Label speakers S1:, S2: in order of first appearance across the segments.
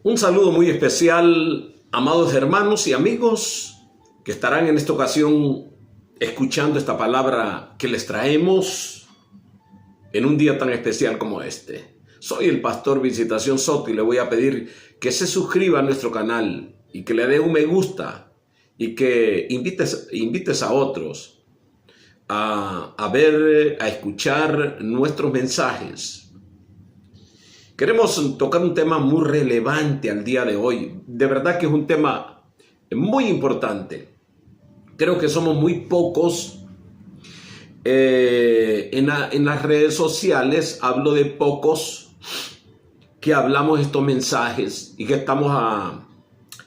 S1: Un saludo muy especial, amados hermanos y amigos que estarán en esta ocasión escuchando esta palabra que les traemos en un día tan especial como este. Soy el pastor Visitación Soto y le voy a pedir que se suscriba a nuestro canal y que le dé un me gusta y que invites a otros a ver, a escuchar nuestros mensajes. Queremos tocar un tema muy relevante al día de hoy. De verdad que es un tema muy importante. Creo que somos muy pocos en las redes sociales. Hablo de pocos que hablamos estos mensajes y que estamos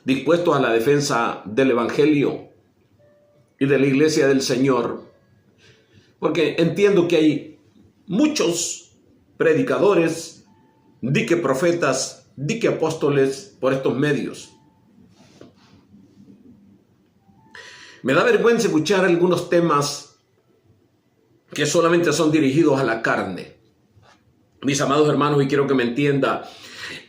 S1: dispuestos a la defensa del Evangelio y de la Iglesia del Señor. Porque entiendo que hay muchos predicadores, dique profetas, dique apóstoles por estos medios. Me da vergüenza escuchar algunos temas que solamente son dirigidos a la carne. Mis amados hermanos, y quiero que me entienda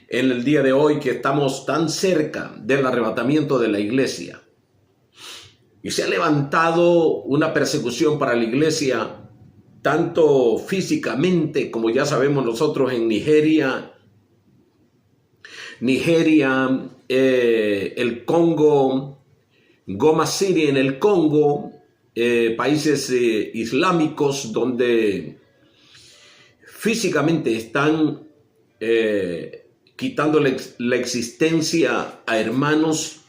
S1: en el día de hoy que estamos tan cerca del arrebatamiento de la iglesia. Y se ha levantado una persecución para la iglesia, tanto físicamente como ya sabemos nosotros en Nigeria, el Congo, Goma City en el Congo, países islámicos donde físicamente están quitando la existencia a hermanos,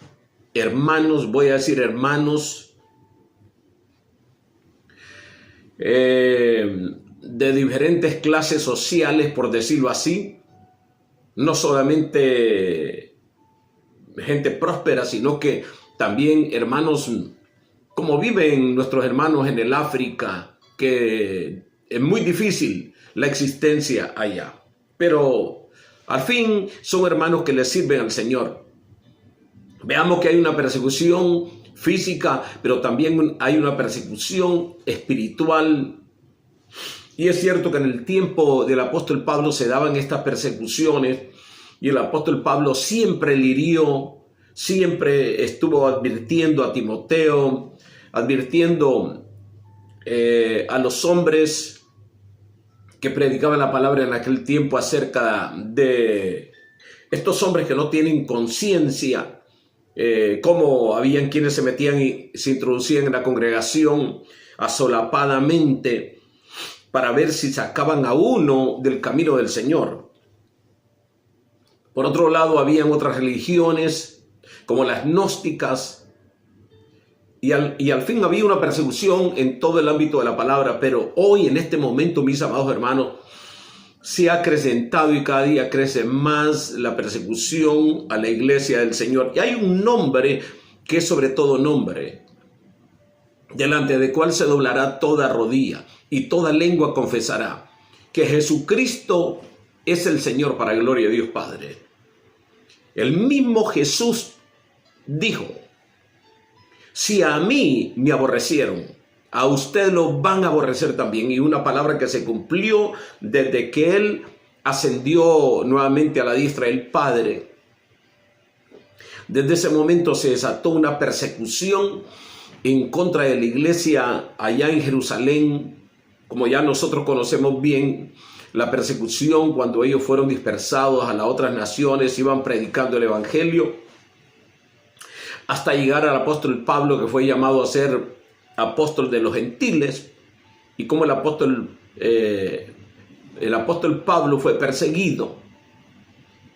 S1: voy a decir hermanos, de diferentes clases sociales, por decirlo así, no solamente gente próspera, sino que también hermanos, como viven nuestros hermanos en el África, que es muy difícil la existencia allá, pero al fin son hermanos que le sirven al Señor. Veamos que hay una persecución física, pero también hay una persecución espiritual. Y es cierto que en el tiempo del apóstol Pablo se daban estas persecuciones y el apóstol Pablo siempre lidió, siempre estuvo advirtiendo a Timoteo, advirtiendo a los hombres que predicaban la palabra en aquel tiempo acerca de estos hombres que no tienen conciencia. Como habían quienes se metían y se introducían en la congregación asolapadamente para ver si sacaban a uno del camino del Señor. Por otro lado, habían otras religiones como las gnósticas y al fin había una persecución en todo el ámbito de la palabra, pero hoy en este momento, mis amados hermanos, se ha acrecentado y cada día crece más la persecución a la iglesia del Señor. Y hay un nombre que es sobre todo nombre, delante del cual se doblará toda rodilla y toda lengua confesará que Jesucristo es el Señor, para gloria de Dios Padre. El mismo Jesús dijo: si a mí me aborrecieron, a usted lo van a aborrecer también. Y una palabra que se cumplió desde que Él ascendió nuevamente a la diestra del Padre. Desde ese momento se desató una persecución en contra de la iglesia allá en Jerusalén, como ya nosotros conocemos bien la persecución cuando ellos fueron dispersados a las otras naciones, iban predicando el Evangelio, hasta llegar al apóstol Pablo, que fue llamado a ser apóstol de los gentiles, y como el apóstol Pablo fue perseguido.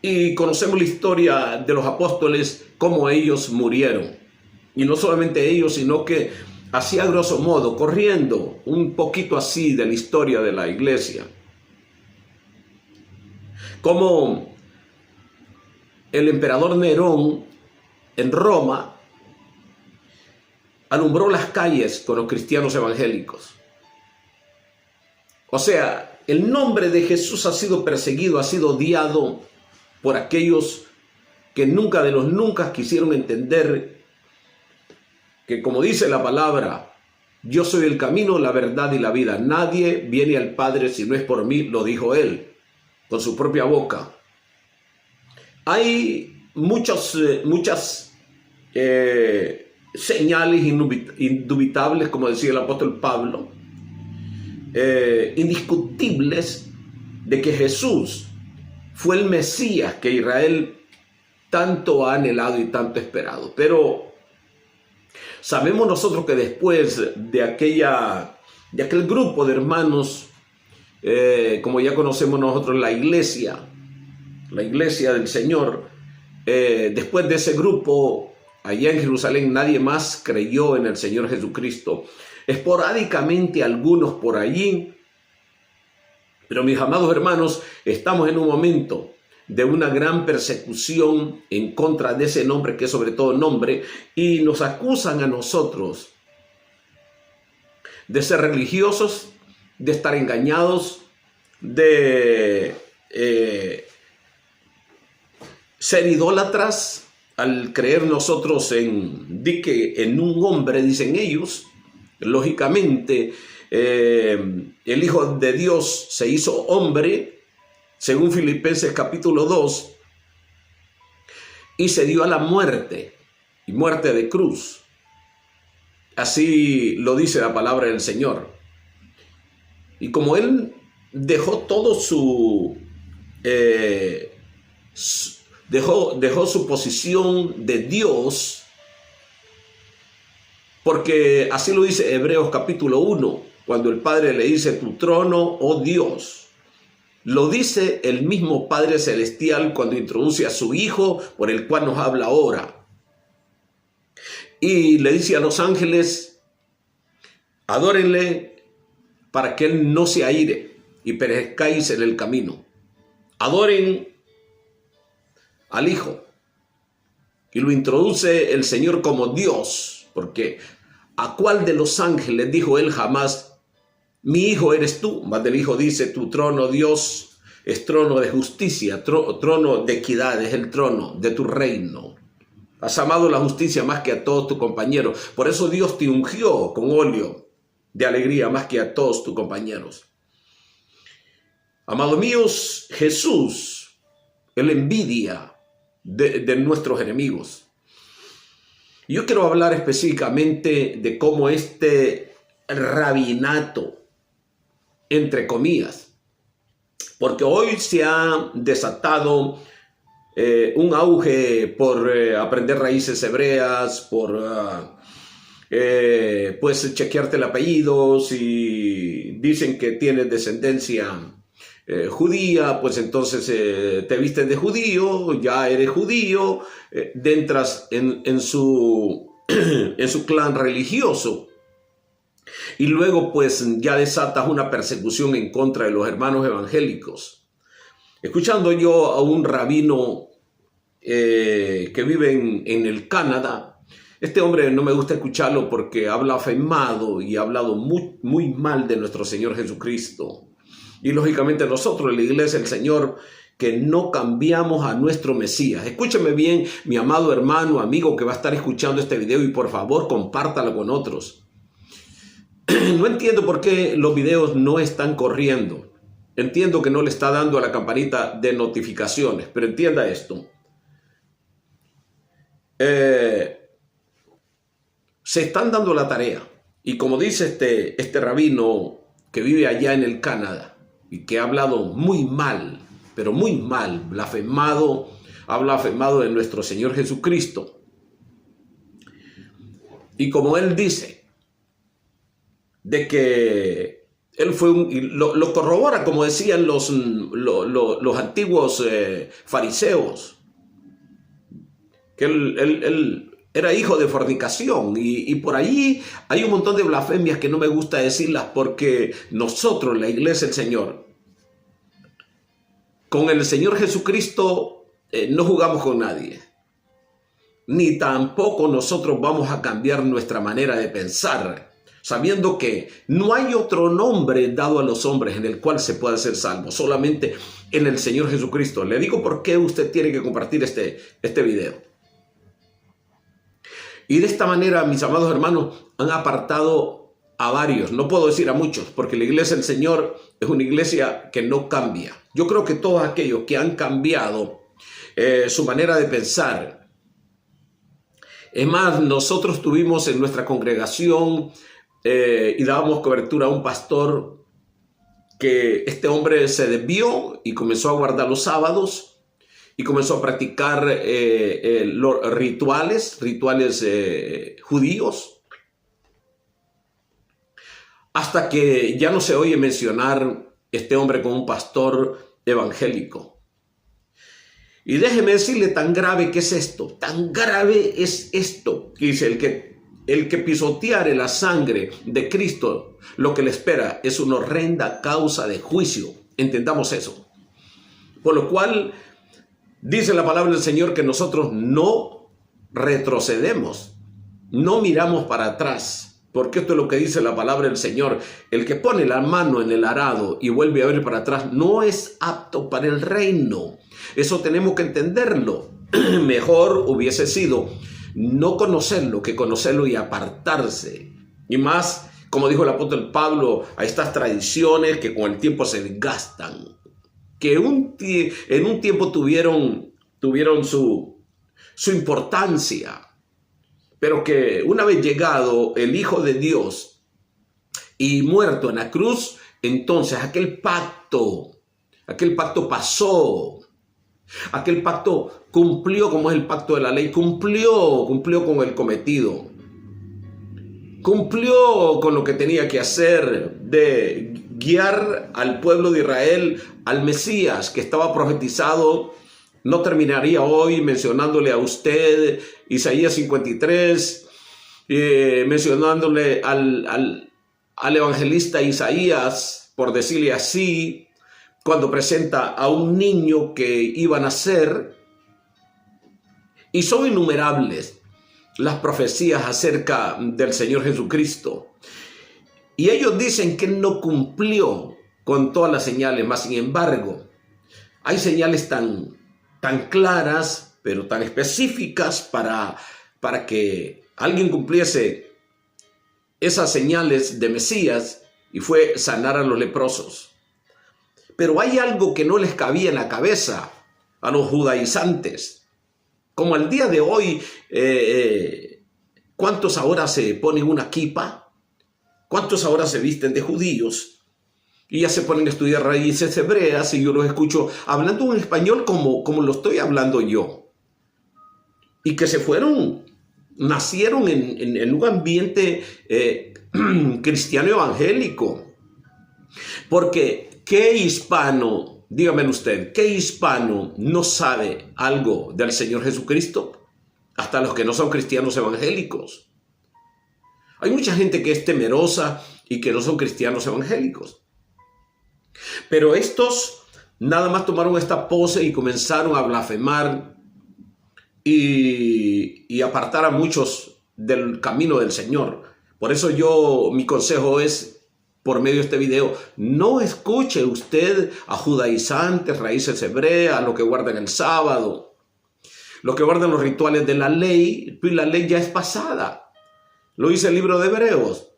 S1: Y conocemos la historia de los apóstoles, cómo ellos murieron. Y no solamente ellos, sino que así a grosso modo, corriendo un poquito así de la historia de la iglesia. Como el emperador Nerón en Roma alumbró las calles con los cristianos evangélicos. O sea, el nombre de Jesús ha sido perseguido, ha sido odiado por aquellos que nunca de los nunca quisieron entender que, como dice la palabra, yo soy el camino, la verdad y la vida. Nadie viene al Padre si no es por mí, lo dijo Él con su propia boca. Hay muchas señales indubitables, como decía el apóstol Pablo, indiscutibles de que Jesús fue el Mesías que Israel tanto ha anhelado y tanto esperado. Pero sabemos nosotros que después de aquel grupo de hermanos, como ya conocemos nosotros, la iglesia del Señor, después de ese grupo, allá en Jerusalén, nadie más creyó en el Señor Jesucristo. Esporádicamente algunos por allí, pero mis amados hermanos, estamos en un momento de una gran persecución en contra de ese nombre que es sobre todo nombre, y nos acusan a nosotros de ser religiosos, de estar engañados, de ser idólatras, al creer nosotros en un hombre, dicen ellos. Lógicamente, el Hijo de Dios se hizo hombre, según Filipenses capítulo 2, y se dio a la muerte, y muerte de cruz. Así lo dice la palabra del Señor. Y como Él dejó todo dejó su posición de Dios, porque así lo dice Hebreos capítulo 1, cuando el Padre le dice: tu trono, oh Dios. Lo dice el mismo Padre Celestial cuando introduce a su Hijo, por el cual nos habla ahora. Y le dice a los ángeles: adórenle para que Él no se aire y perezcáis en el camino. Adoren al Hijo. Y lo introduce el Señor como Dios, porque ¿a cuál de los ángeles dijo Él jamás: mi Hijo eres tú? Más del Hijo dice: tu trono, Dios, es trono de justicia, trono de equidad, es el trono de tu reino. Has amado la justicia más que a todos tus compañeros. Por eso Dios te ungió con óleo de alegría más que a todos tus compañeros. Amados míos, Jesús, Él envidia de nuestros enemigos. Yo quiero hablar específicamente de cómo este rabinato, entre comillas, porque hoy se ha desatado un auge por aprender raíces hebreas, por pues chequearte el apellido. Si dicen que tienes descendencia judía, pues entonces te vistes de judío, ya eres judío, entras en su clan religioso, y luego pues ya desatas una persecución en contra de los hermanos evangélicos. Escuchando yo a un rabino que vive en el Canadá, este hombre no me gusta escucharlo porque ha blasfemado y ha hablado muy mal de nuestro Señor Jesucristo. Y lógicamente nosotros, la iglesia del Señor, que no cambiamos a nuestro Mesías. Escúcheme bien, mi amado hermano, amigo que va a estar escuchando este video, y por favor compártalo con otros. No entiendo por qué los videos no están corriendo. Entiendo que no le está dando a la campanita de notificaciones, pero entienda esto. Se están dando la tarea, y como dice este rabino que vive allá en el Canadá, y que ha hablado muy mal, pero muy mal, ha blasfemado de nuestro Señor Jesucristo. Y como él dice, de que él fue lo corrobora, como decían los antiguos fariseos, que él era hijo de fornicación, y por allí hay un montón de blasfemias que no me gusta decirlas, porque nosotros, la iglesia del Señor, con el Señor Jesucristo no jugamos con nadie, ni tampoco nosotros vamos a cambiar nuestra manera de pensar, sabiendo que no hay otro nombre dado a los hombres en el cual se pueda ser salvo, solamente en el Señor Jesucristo. Le digo por qué usted tiene que compartir este video. Y de esta manera, mis amados hermanos, han apartado a varios, no puedo decir a muchos, porque la iglesia del Señor es una iglesia que no cambia. Yo creo que todos aquellos que han cambiado su manera de pensar. Es más, nosotros tuvimos en nuestra congregación y dábamos cobertura a un pastor que este hombre se desvió y comenzó a guardar los sábados y comenzó a practicar los rituales judíos, hasta que ya no se oye mencionar este hombre como un pastor evangélico. Y déjeme decirle, tan grave que es esto, tan grave es esto, que dice el que pisoteare la sangre de Cristo, lo que le espera es una horrenda causa de juicio. Entendamos eso. Por lo cual, dice la palabra del Señor que nosotros no retrocedemos, no miramos para atrás. Porque esto es lo que dice la palabra del Señor. El que pone la mano en el arado y vuelve a ver para atrás no es apto para el reino. Eso tenemos que entenderlo. Mejor hubiese sido no conocerlo que conocerlo y apartarse. Y más, como dijo el apóstol Pablo, a estas tradiciones que con el tiempo se desgastan. Que en un tiempo tuvieron su importancia. Pero que una vez llegado el Hijo de Dios y muerto en la cruz, entonces aquel pacto pasó. Aquel pacto cumplió como es el pacto de la ley, cumplió con el cometido. Cumplió con lo que tenía que hacer de guiar al pueblo de Israel al Mesías que estaba profetizado. No terminaría hoy mencionándole a usted Isaías 53, mencionándole al evangelista Isaías, por decirle así, cuando presenta a un niño que iba a nacer. Y son innumerables las profecías acerca del Señor Jesucristo. Y ellos dicen que no cumplió con todas las señales, mas sin embargo, hay señales tan claras, pero tan específicas para que alguien cumpliese esas señales de Mesías, y fue sanar a los leprosos. Pero hay algo que no les cabía en la cabeza a los judaizantes. Como al día de hoy, ¿cuántos ahora se ponen una kipa? ¿Cuántos ahora se visten de judíos? Y ya se ponen a estudiar raíces hebreas y yo los escucho hablando en español como lo estoy hablando yo. Y que nacieron en un ambiente cristiano evangélico. Porque ¿qué hispano, dígame usted, qué hispano no sabe algo del Señor Jesucristo? Hasta los que no son cristianos evangélicos. Hay mucha gente que es temerosa y que no son cristianos evangélicos. Pero estos nada más tomaron esta pose y comenzaron a blasfemar y apartar a muchos del camino del Señor. Por eso mi consejo es, por medio de este video, no escuche usted a judaizantes, raíces hebreas, a los que guardan el sábado, los que guardan los rituales de la ley, pues la ley ya es pasada. Lo dice el libro de Hebreos.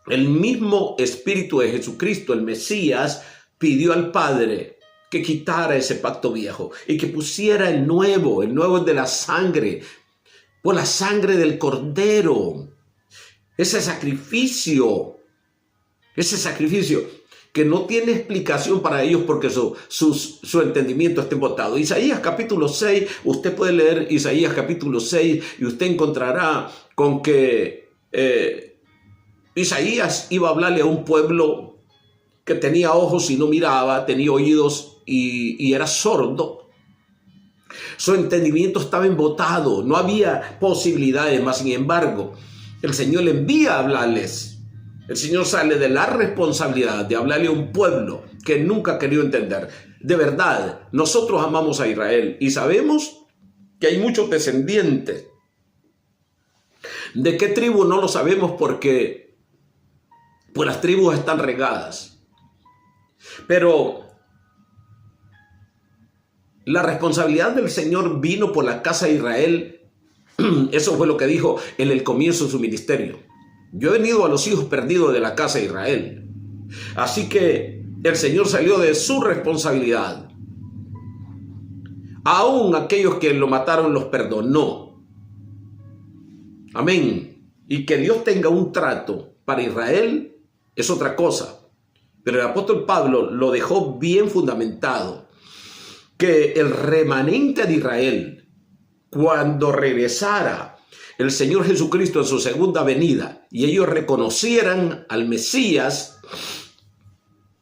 S1: El mismo Espíritu de Jesucristo, el Mesías, pidió al Padre que quitara ese pacto viejo y que pusiera el nuevo es de la sangre, por la sangre del Cordero. Ese sacrificio que no tiene explicación para ellos porque su entendimiento está embotado. Isaías capítulo 6, usted puede leer Isaías capítulo 6 y usted encontrará con que Isaías iba a hablarle a un pueblo que tenía ojos y no miraba, tenía oídos y era sordo. Su entendimiento estaba embotado, no había posibilidades, mas sin embargo, el Señor le envía a hablarles. El Señor sale de la responsabilidad de hablarle a un pueblo que nunca quería entender. De verdad, nosotros amamos a Israel y sabemos que hay muchos descendientes. ¿De qué tribu? No lo sabemos porque pues las tribus están regadas. Pero la responsabilidad del Señor vino por la casa de Israel. Eso fue lo que dijo en el comienzo de su ministerio. Yo he venido a los hijos perdidos de la casa de Israel. Así que el Señor salió de su responsabilidad Aún aquellos que lo mataron los perdonó. Amén. Y que Dios tenga un trato para Israel es otra cosa. Pero el apóstol Pablo lo dejó bien fundamentado. Que el remanente de Israel, cuando regresara el Señor Jesucristo en su segunda venida, y ellos reconocieran al Mesías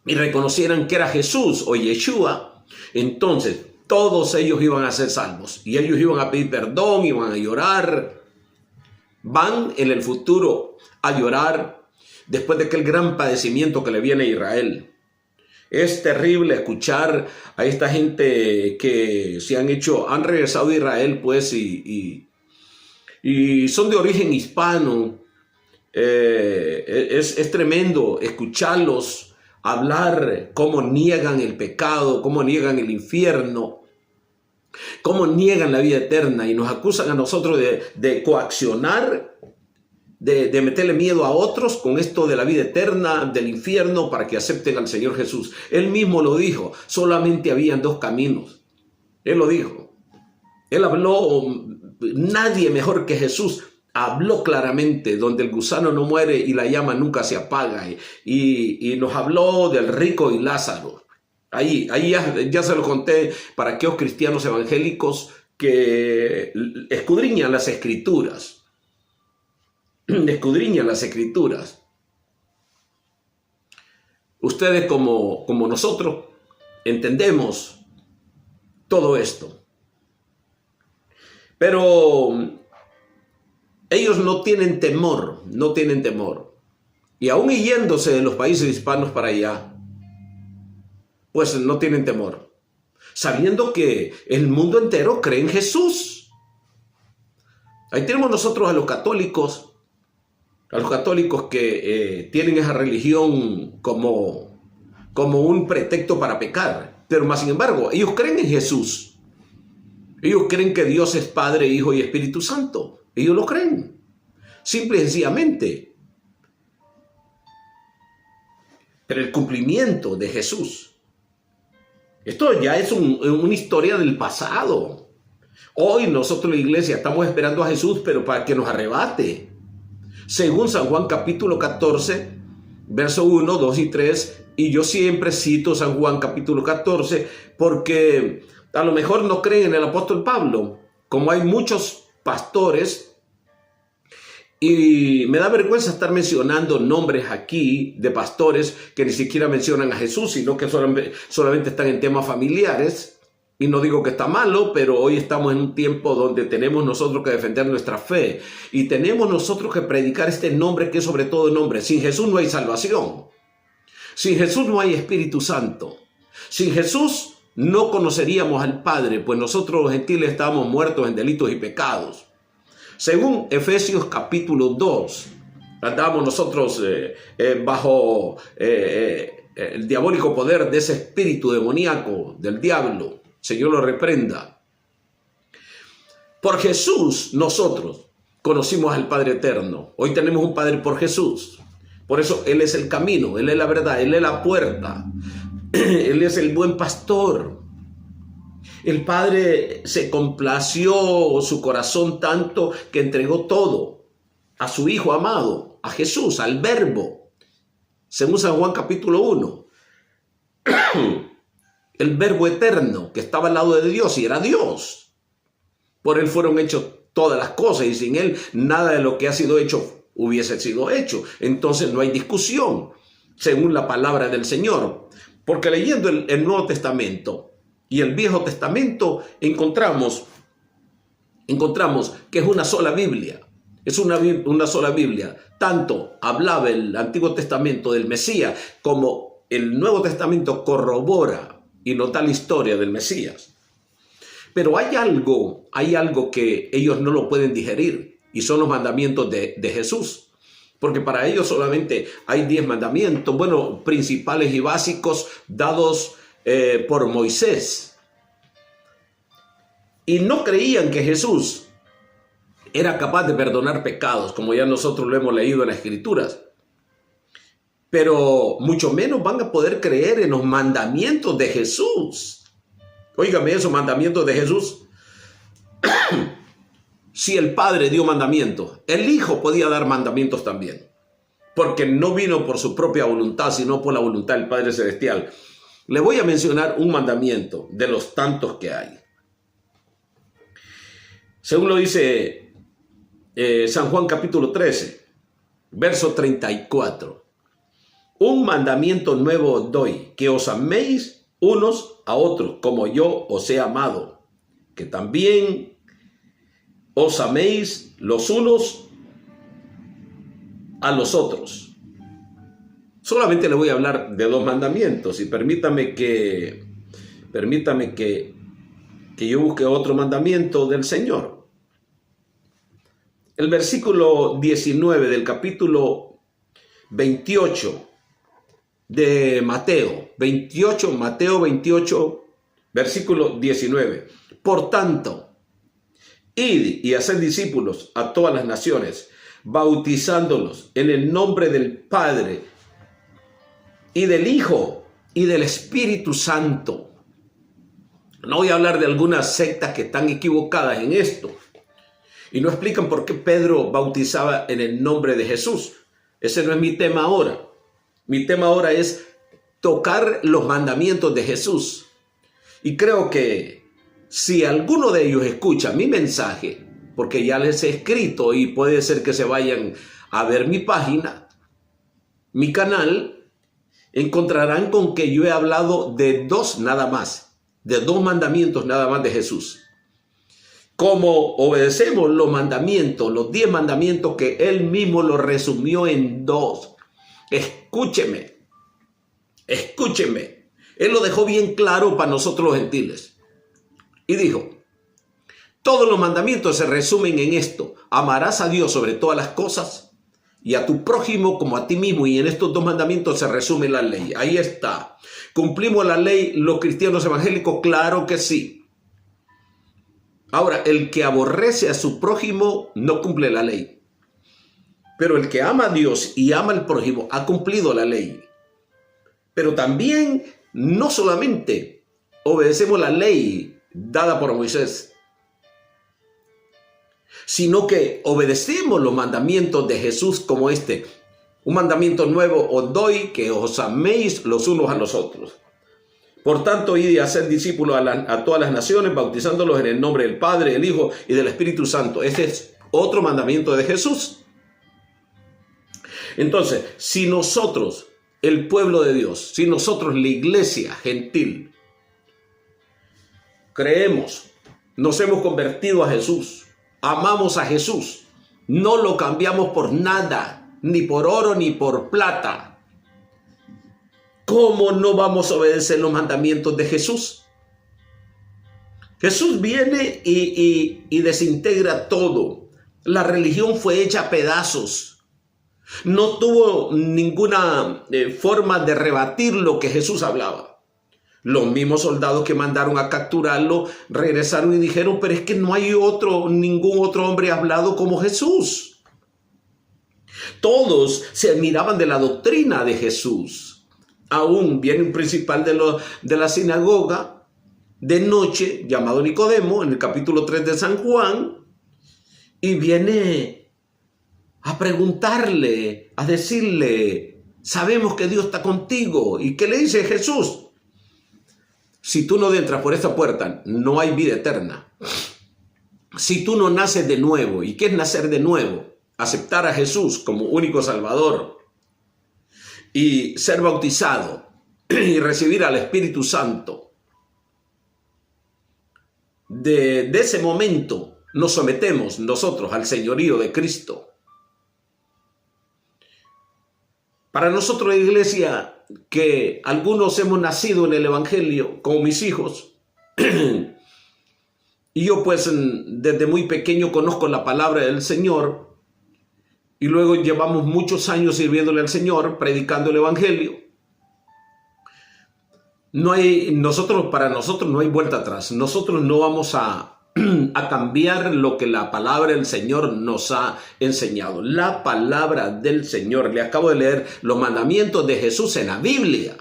S1: y reconocieran que era Jesús o Yeshua, entonces todos ellos iban a ser salvos y ellos iban a pedir perdón, iban a llorar. Van en el futuro a llorar después de aquel gran padecimiento que le viene a Israel. Es terrible escuchar a esta gente que han regresado a Israel, pues, y son de origen hispano. Es tremendo escucharlos hablar cómo niegan el pecado, cómo niegan el infierno, cómo niegan la vida eterna, y nos acusan a nosotros de coaccionar, de meterle miedo a otros con esto de la vida eterna, del infierno, para que acepten al Señor Jesús. Él mismo lo dijo, solamente habían dos caminos. Él lo dijo. Él habló, nadie mejor que Jesús habló claramente, donde el gusano no muere y la llama nunca se apaga. Y nos habló del rico y Lázaro. Ahí ya se lo conté para aquellos cristianos evangélicos que escudriñan las escrituras. Escudriñan las escrituras. Ustedes como nosotros entendemos todo esto. Pero ellos no tienen temor. Y aún yéndose de los países hispanos para allá, pues no tienen temor, sabiendo que el mundo entero cree en Jesús. Ahí tenemos nosotros a los católicos que tienen esa religión como un pretexto para pecar, pero más sin embargo, ellos creen en Jesús. Ellos creen que Dios es Padre, Hijo y Espíritu Santo. Ellos lo creen, simple y sencillamente. Pero el cumplimiento de Jesús, esto ya es una historia del pasado. Hoy nosotros, la iglesia, estamos esperando a Jesús, pero para que nos arrebate. Según San Juan capítulo 14, verso 1, 2 y 3, y yo siempre cito San Juan capítulo 14, porque a lo mejor no creen en el apóstol Pablo, como hay muchos pastores, y me da vergüenza estar mencionando nombres aquí de pastores que ni siquiera mencionan a Jesús, sino que solamente están en temas familiares. Y no digo que está malo, pero hoy estamos en un tiempo donde tenemos nosotros que defender nuestra fe. Y tenemos nosotros que predicar este nombre que es sobre todo nombre. Sin Jesús no hay salvación. Sin Jesús no hay Espíritu Santo. Sin Jesús no conoceríamos al Padre, pues nosotros los gentiles estábamos muertos en delitos y pecados. Según Efesios capítulo 2, andamos nosotros bajo el diabólico poder de ese espíritu demoníaco del diablo. Señor lo reprenda. Por Jesús nosotros conocimos al Padre eterno. Hoy tenemos un Padre por Jesús. Por eso Él es el camino, Él es la verdad, Él es la puerta. Él es el buen pastor. El Padre se complació su corazón tanto que entregó todo a su Hijo amado, a Jesús, al Verbo. Según San Juan capítulo 1. El Verbo eterno que estaba al lado de Dios y era Dios. Por Él fueron hechas todas las cosas y sin Él nada de lo que ha sido hecho hubiese sido hecho. Entonces no hay discusión, según la palabra del Señor. Porque leyendo el Nuevo Testamento y el Viejo Testamento encontramos que es una sola Biblia. Es una sola Biblia. Tanto hablaba el Antiguo Testamento del Mesías como el Nuevo Testamento corrobora y nos da la historia del Mesías. Pero hay algo que ellos no lo pueden digerir y son los mandamientos de Jesús. Porque para ellos solamente hay 10 mandamientos, bueno, principales y básicos dados por Moisés. Y no creían que Jesús era capaz de perdonar pecados, como ya nosotros lo hemos leído en las Escrituras. Pero mucho menos van a poder creer en los mandamientos de Jesús. Óigame eso, mandamientos de Jesús. Si el Padre dio mandamientos, el Hijo podía dar mandamientos también, porque no vino por su propia voluntad, sino por la voluntad del Padre Celestial. Le voy a mencionar un mandamiento de los tantos que hay. Según lo dice San Juan capítulo 13, verso 34. Un mandamiento nuevo doy, que os améis unos a otros, como yo os he amado, que también os améis los unos a los otros. Solamente le voy a hablar de 2 mandamientos y permítame que yo busque otro mandamiento del Señor. El versículo 19 del capítulo 28 de Mateo 28, versículo 19. Por tanto, id y haced discípulos a todas las naciones, bautizándolos en el nombre del Padre y del Hijo y del Espíritu Santo. No voy a hablar de algunas sectas que están equivocadas en esto y no explican por qué Pedro bautizaba en el nombre de Jesús. Ese no es mi tema ahora. Mi tema ahora es tocar los mandamientos de Jesús. Y creo que si alguno de ellos escucha mi mensaje, porque ya les he escrito y puede ser que se vayan a ver mi página, mi canal, encontrarán con que yo he hablado de 2 nada más, de 2 mandamientos nada más de Jesús. Como obedecemos los mandamientos, los 10 mandamientos que él mismo los resumió en 2. Escúcheme. Él lo dejó bien claro para nosotros los gentiles. Y dijo, todos los mandamientos se resumen en esto. Amarás a Dios sobre todas las cosas y a tu prójimo como a ti mismo. Y en estos 2 mandamientos se resume la ley. Ahí está. ¿Cumplimos la ley los cristianos evangélicos? Claro que sí. Ahora, el que aborrece a su prójimo no cumple la ley. Pero el que ama a Dios y ama al prójimo ha cumplido la ley. Pero también no solamente obedecemos la ley dada por Moisés, sino que obedecemos los mandamientos de Jesús como este. Un mandamiento nuevo os doy, que os améis los unos a los otros. Por tanto, id y haced discípulos a todas las naciones, bautizándolos en el nombre del Padre, del Hijo y del Espíritu Santo. Este es otro mandamiento de Jesús. Entonces, si nosotros, el pueblo de Dios, si nosotros, la iglesia gentil, creemos, nos hemos convertido a Jesús, amamos a Jesús, no lo cambiamos por nada, ni por oro ni por plata, ¿cómo no vamos a obedecer los mandamientos de Jesús? Jesús viene y desintegra todo. La religión fue hecha a pedazos. No tuvo ninguna forma de rebatir lo que Jesús hablaba. Los mismos soldados que mandaron a capturarlo regresaron y dijeron, pero es que no hay ningún otro hombre hablado como Jesús. Todos se admiraban de la doctrina de Jesús. Aún viene un principal de la sinagoga de noche, llamado Nicodemo, en el capítulo 3 de San Juan, y viene a preguntarle, a decirle, sabemos que Dios está contigo. ¿Y qué le dice Jesús? Si tú no entras por esta puerta, no hay vida eterna. Si tú no naces de nuevo, ¿y qué es nacer de nuevo? Aceptar a Jesús como único Salvador y ser bautizado y recibir al Espíritu Santo. De ese momento nos sometemos nosotros al señorío de Cristo. Para nosotros, la iglesia, que algunos hemos nacido en el Evangelio, como mis hijos, y yo pues desde muy pequeño conozco la palabra del Señor, y luego llevamos muchos años sirviéndole al Señor, predicando el Evangelio. Para nosotros no hay vuelta atrás. Nosotros no vamos a cambiar lo que la palabra del Señor nos ha enseñado. La palabra del Señor. Le acabo de leer los mandamientos de Jesús en la Biblia.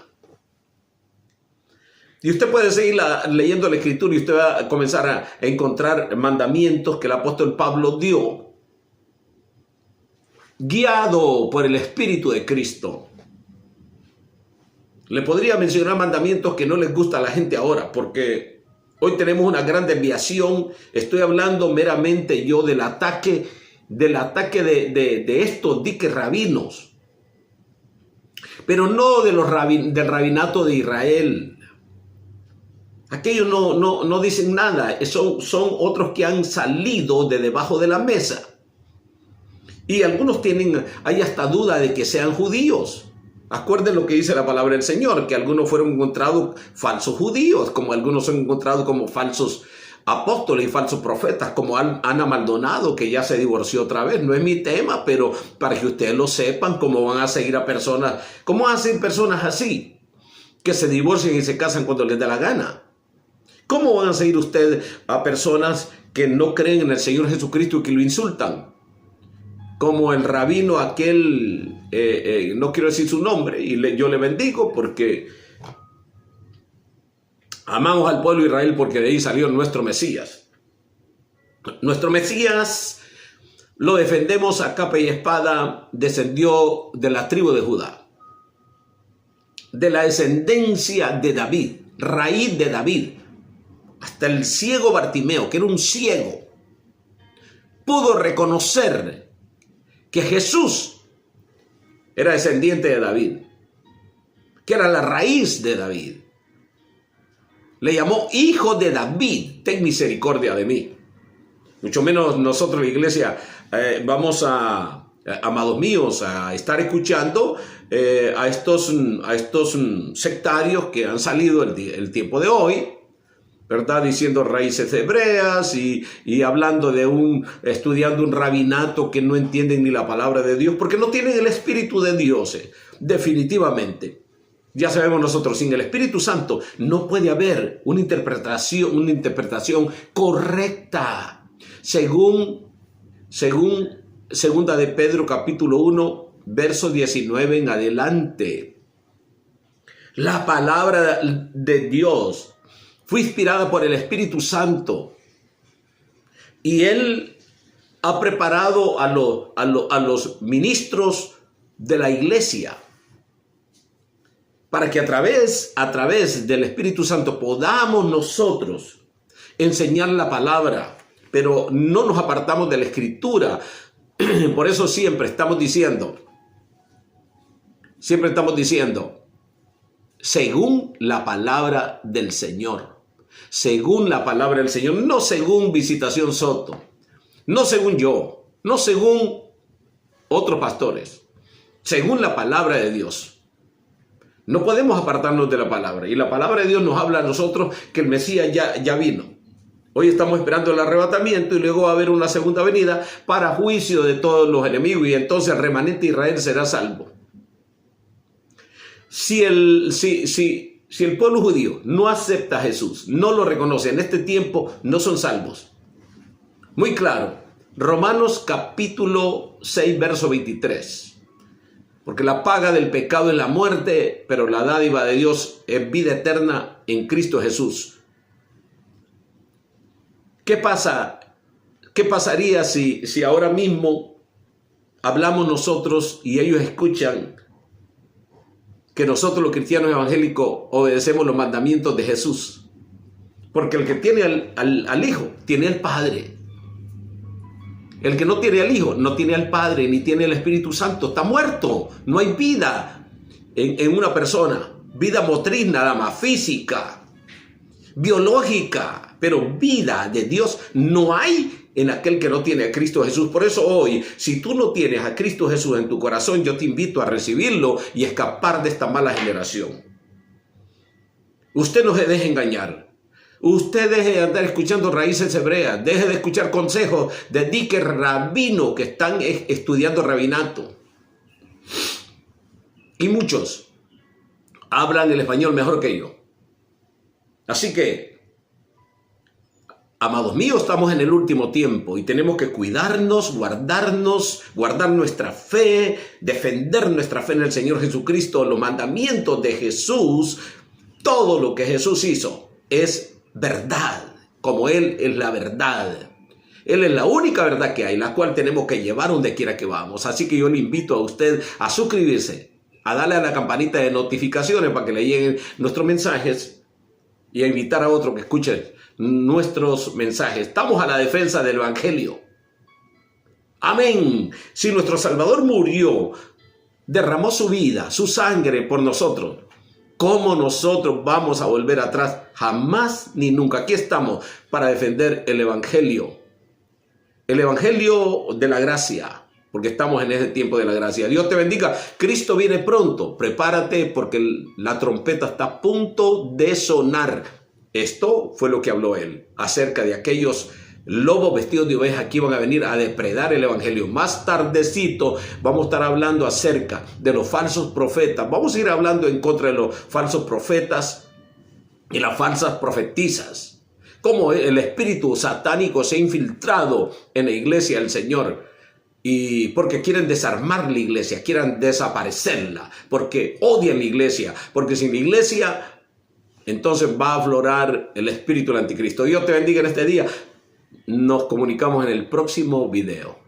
S1: Y usted puede seguir leyendo la Escritura y usted va a comenzar a encontrar mandamientos que el apóstol Pablo dio, guiado por el Espíritu de Cristo. Le podría mencionar mandamientos que no les gusta a la gente ahora, porque hoy tenemos una gran desviación. Estoy hablando meramente yo del ataque de estos diques rabinos, pero no de del rabinato de Israel. Aquellos no dicen nada, son otros que han salido de debajo de la mesa. Y algunos hay hasta duda de que sean judíos. Acuerden lo que dice la palabra del Señor, que algunos fueron encontrados falsos judíos, como algunos son encontrados como falsos apóstoles y falsos profetas, como Ana Maldonado, que ya se divorció otra vez. No es mi tema, pero para que ustedes lo sepan, cómo van a seguir a personas, cómo hacen personas así, que se divorcian y se casan cuando les da la gana. ¿Cómo van a seguir ustedes a personas que no creen en el Señor Jesucristo y que lo insultan? Como el rabino aquel, no quiero decir su nombre, y yo le bendigo porque amamos al pueblo de Israel, porque de ahí salió nuestro Mesías. Nuestro Mesías lo defendemos a capa y espada, descendió de la tribu de Judá, de la descendencia de David, raíz de David. Hasta el ciego Bartimeo, que era un ciego, pudo reconocer que Jesús era descendiente de David, que era la raíz de David. Le llamó hijo de David, ten misericordia de mí. Mucho menos nosotros, la iglesia, vamos amados míos, a estar escuchando a estos sectarios que han salido el tiempo de hoy, ¿verdad? Diciendo raíces hebreas y hablando estudiando un rabinato que no entienden ni la palabra de Dios, porque no tienen el Espíritu de Dios, definitivamente. Ya sabemos nosotros, sin el Espíritu Santo no puede haber una interpretación correcta. Según segunda de Pedro capítulo 1, verso 19 en adelante. La palabra de Dios fue inspirada por el Espíritu Santo y Él ha preparado a los ministros de la iglesia para que a través del Espíritu Santo podamos nosotros enseñar la palabra, pero no nos apartamos de la Escritura. Por eso siempre estamos diciendo, según la palabra del Señor. Según la palabra del Señor, no según Visitación Soto, no según yo, no según otros pastores, según la palabra de Dios. No podemos apartarnos de la palabra, y la palabra de Dios nos habla a nosotros que el Mesías ya vino. Hoy estamos esperando el arrebatamiento y luego va a haber una segunda venida para juicio de todos los enemigos, y entonces el remanente de Israel será salvo. Si el pueblo judío no acepta a Jesús, no lo reconoce en este tiempo, no son salvos. Muy claro, Romanos capítulo 6, verso 23. Porque la paga del pecado es la muerte, pero la dádiva de Dios es vida eterna en Cristo Jesús. ¿Qué pasa? ¿Qué pasaría si ahora mismo hablamos nosotros y ellos escuchan que nosotros los cristianos evangélicos obedecemos los mandamientos de Jesús? Porque el que tiene al Hijo tiene al Padre. El que no tiene al Hijo no tiene al Padre ni tiene el Espíritu Santo. Está muerto. No hay vida en una persona. Vida motriz nada más, física, biológica. Pero vida de Dios no hay en aquel que no tiene a Cristo Jesús. Por eso hoy, si tú no tienes a Cristo Jesús en tu corazón, yo te invito a recibirlo y escapar de esta mala generación. Usted no se deje engañar. Usted deje de andar escuchando raíces hebreas. Deje de escuchar consejos de diques rabinos que están estudiando rabinato. Y muchos hablan el español mejor que yo. Así que, amados míos, estamos en el último tiempo y tenemos que cuidarnos, guardar nuestra fe, defender nuestra fe en el Señor Jesucristo, los mandamientos de Jesús, todo lo que Jesús hizo es verdad, como Él es la verdad. Él es la única verdad que hay, la cual tenemos que llevar donde quiera que vamos. Así que yo le invito a usted a suscribirse, a darle a la campanita de notificaciones para que le lleguen nuestros mensajes y a invitar a otro que escuche nuestros mensajes. Estamos a la defensa del Evangelio. Amén. Si nuestro Salvador murió, derramó su vida, su sangre por nosotros, ¿cómo nosotros vamos a volver atrás? Jamás ni nunca. Aquí estamos para defender el Evangelio. El Evangelio de la gracia, porque estamos en ese tiempo de la gracia. Dios te bendiga. Cristo viene pronto. Prepárate porque la trompeta está a punto de sonar. Esto fue lo que habló Él acerca de aquellos lobos vestidos de oveja que iban a venir a depredar el Evangelio. Más tardecito vamos a estar hablando acerca de los falsos profetas. Vamos a ir hablando en contra de los falsos profetas y las falsas profetizas. Cómo el espíritu satánico se ha infiltrado en la iglesia del Señor. Y porque quieren desarmar la iglesia, quieren desaparecerla, porque odian la iglesia, porque sin la iglesia entonces va a aflorar el espíritu del anticristo. Dios te bendiga en este día. Nos comunicamos en el próximo video.